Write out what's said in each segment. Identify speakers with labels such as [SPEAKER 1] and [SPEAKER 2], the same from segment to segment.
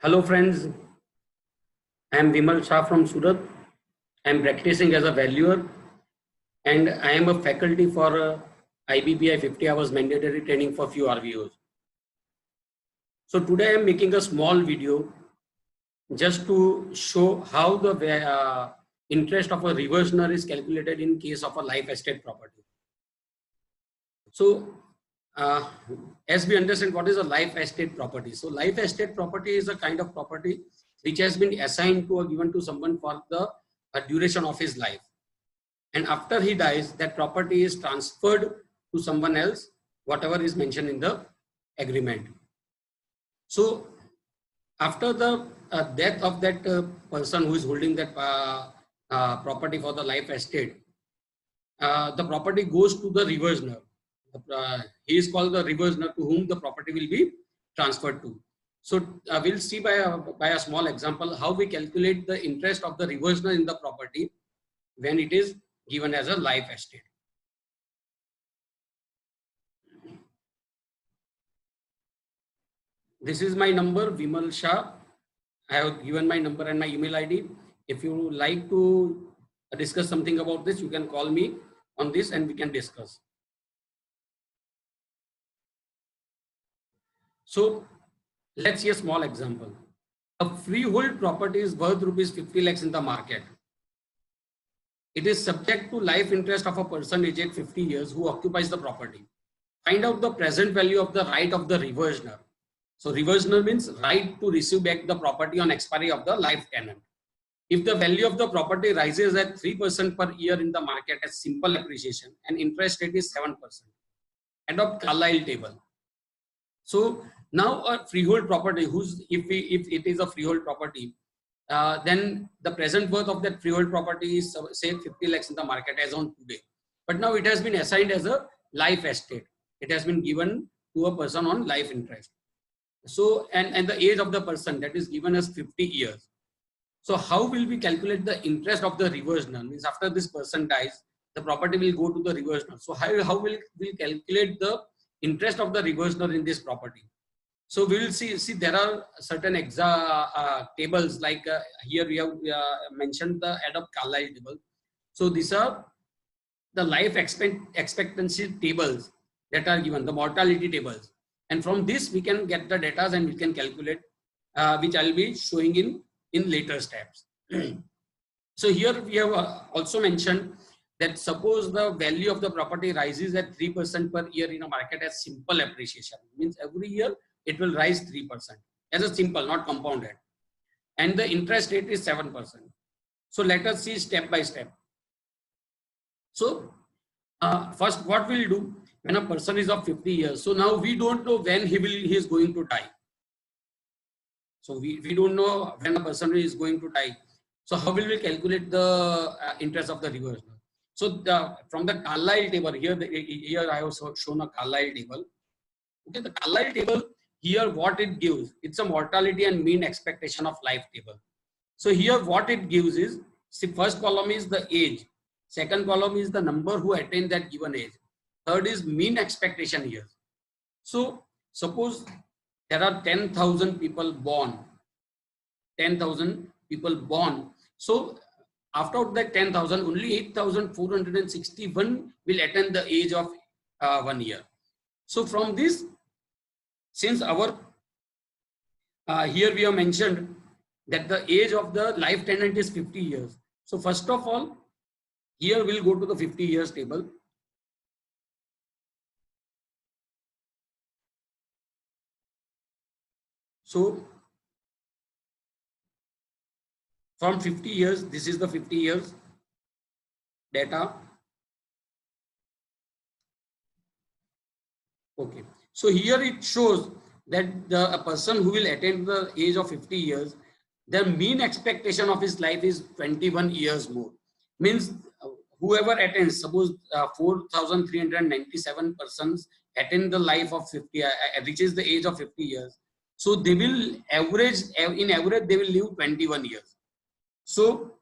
[SPEAKER 1] Hello friends, I am Vimal Shah from Surat. I am practicing as a valuer and I am a faculty for IBPI 50 hours mandatory training for few RVOs. So today I am making a small video just to show how the interest of a reversioner is calculated in case of a life estate property. So uh, as we understand what is a life estate property. So life estate property is a kind of property which has been assigned to or given to someone for the duration of his life. And after he dies, that property is transferred to someone else, whatever is mentioned in the agreement. So after the death of that person who is holding that property for the life estate, the property goes to the reversioner. He is called the reversioner to whom the property will be transferred to. So we'll see by a small example how we calculate the interest of the reversioner in the property when it is given as a life estate. This is my number, Vimal Shah. I have given my number and my email ID. If you like to discuss something about this, you can call me on this and we can discuss. So let's see a small example. A freehold property is worth rupees 50 lakhs in the market. It is subject to life interest of a person aged 50 years who occupies the property. Find out the present value of the right of the reversioner. So reversioner means right to receive back the property on expiry of the life tenant. If the value of the property rises at 3% per year in the market as simple appreciation and interest rate is 7%, adopt Carlyle table. So now a freehold property, if it is a freehold property, then the present worth of that freehold property is say 50 lakhs in the market as on today. But now it has been assigned as a life estate. It has been given to a person on life interest. So and the age of the person that is given as 50 years. So how will we calculate the interest of the reversioner? Means after this person dies, the property will go to the reversioner. So how will we calculate the interest of the reversioner in this property? So we will see there are certain tables like here we have mentioned the adopt Carlyle table. So these are the life expectancy tables that are given, the mortality tables. And from this we can get the data and we can calculate, which I'll be showing in later steps. So here we have also mentioned that suppose the value of the property rises at 3% per year in a market as simple appreciation, means every year it will rise 3% as a simple, not compounded, and the interest rate is 7%. So let us see step by step. So first what we'll do when a person is of 50 years, so now we don't know when he is going to die. So we don't know when a person is going to die. So how will we calculate the interest of the reversioner? So from the Carlyle table here, here I have shown a Carlyle table. Okay, the Carlyle table here, what it gives, it's a mortality and mean expectation of life table. So here what it gives is, see, first column is the age, second column is the number who attained that given age, third is mean expectation years. So suppose there are 10,000 people born, 10,000 people born. So after that 10,000, only 8,461 will attain the age of 1 year. So from this, since our here we have mentioned that the age of the life tenant is 50 years. So first of all, here we'll go to the 50 years table. So from 50 years, this is the 50 years data. Okay. So here it shows that a person who will attain the age of 50 years, the mean expectation of his life is 21 years more. Means whoever attains, suppose 4,397 persons attain the life of 50, reaches the age of 50 years. So they will average, in average, they will live 21 years. So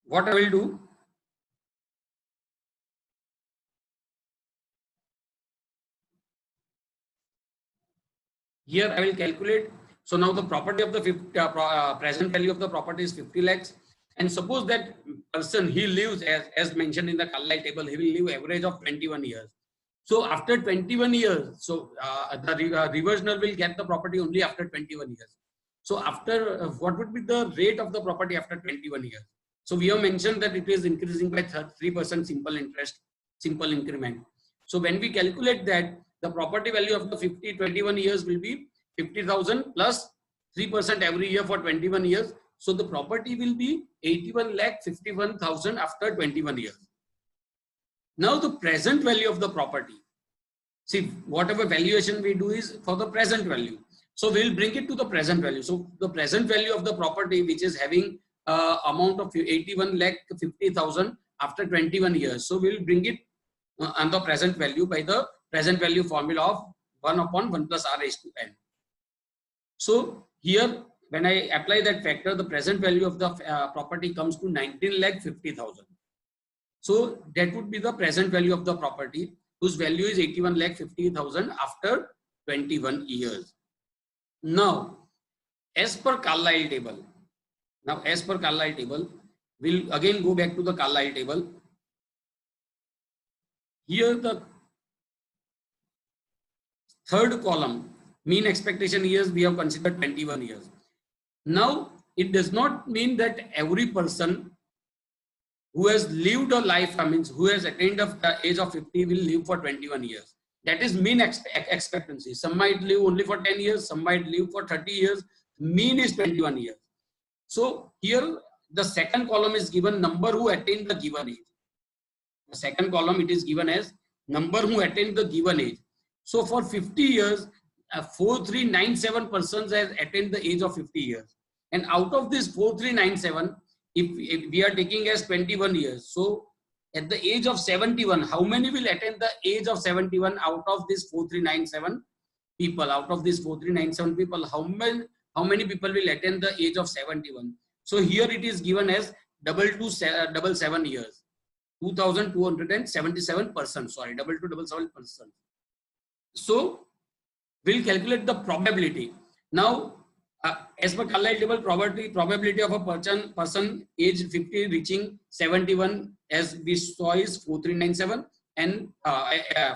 [SPEAKER 1] what I will do, Here I will calculate. So now the property of the present value of the property is 50 lakhs. And suppose that person, he lives as mentioned in the Carlyle table, he will live average of 21 years. So after 21 years, so the reversioner will get the property only after 21 years. So after what would be the rate of the property after 21 years? So we have mentioned that it is increasing by 3% simple interest, simple increment. So when we calculate that, the property value of the 21 years will be 50,000 plus 3% every year for 21 years. So the property will be 81 lakh 51,000 after 21 years. Now the present value of the property. See, whatever valuation we do is for the present value. So we'll bring it to the present value. So the present value of the property, which is having amount of 81 lakh 50,000 after 21 years. So we'll bring it on the present value by the present value formula of 1 upon 1 plus r raised to n. So here, when I apply that factor, the present value of the property comes to 19 lakh 50,000. So that would be the present value of the property, whose value is 81 lakh 50,000 after 21 years. Now, as per Carlyle table, we'll again go back to the Carlyle table. Here the third column, mean expectation years, we have considered 21 years. Now, it does not mean that every person who has lived a life, who has attained the age of 50 will live for 21 years. That is mean expectancy. Some might live only for 10 years, some might live for 30 years. Mean is 21 years. So here the second column is given number who attained the given age. The second column, it is given as number who attained the given age. So for 50 years, 4397 persons has attained the age of 50 years. And out of this 4397, if we are taking as 21 years, so at the age of 71, how many will attain the age of 71 out of this 4397 people? Out of these 4397 people, how many people will attain the age of 71? So here it is given as 2277 years. 2,277 persons, sorry, 2277 persons. So we'll calculate the probability. Now, as per Carlyle table, probability of a person age 50 reaching 71, as we saw, is 4397, and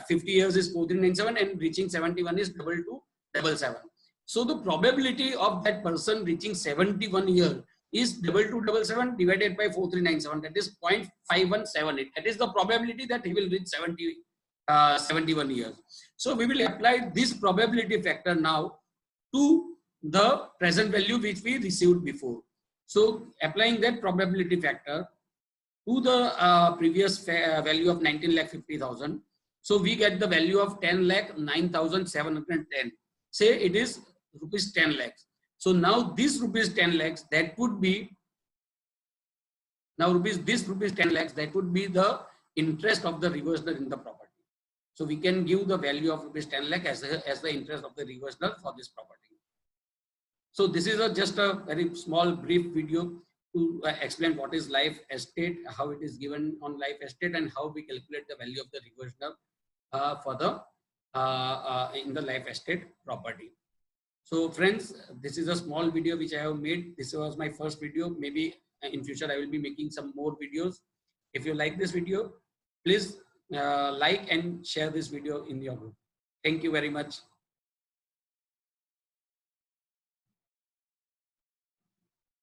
[SPEAKER 1] 50 years is 4397, and reaching 71 is 2277. So the probability of that person reaching 71 years is 2277 divided by 4397, that is 0.5178. That is the probability that he will reach 71 years. So we will apply this probability factor now to the present value which we received before. So applying that probability factor to the previous value of 19 lakh 50,000. So we get the value of 10 lakh 9,710. Say it is rupees 10 lakhs. So now this rupees 10 lakhs, that would be, now this rupees 10 lakhs, that would be the interest of the reversioner in the property. So we can give the value of rupees 10 lakh as the interest of the reversioner for this property. So this is just a very small brief video to explain what is life estate, how it is given on life estate, and how we calculate the value of the reversioner for the in the life estate property. So friends, this is a small video which I have made. This was my first video. Maybe in future I will be making some more videos. If you like this video, please like and share this video in your group. Thank you very much.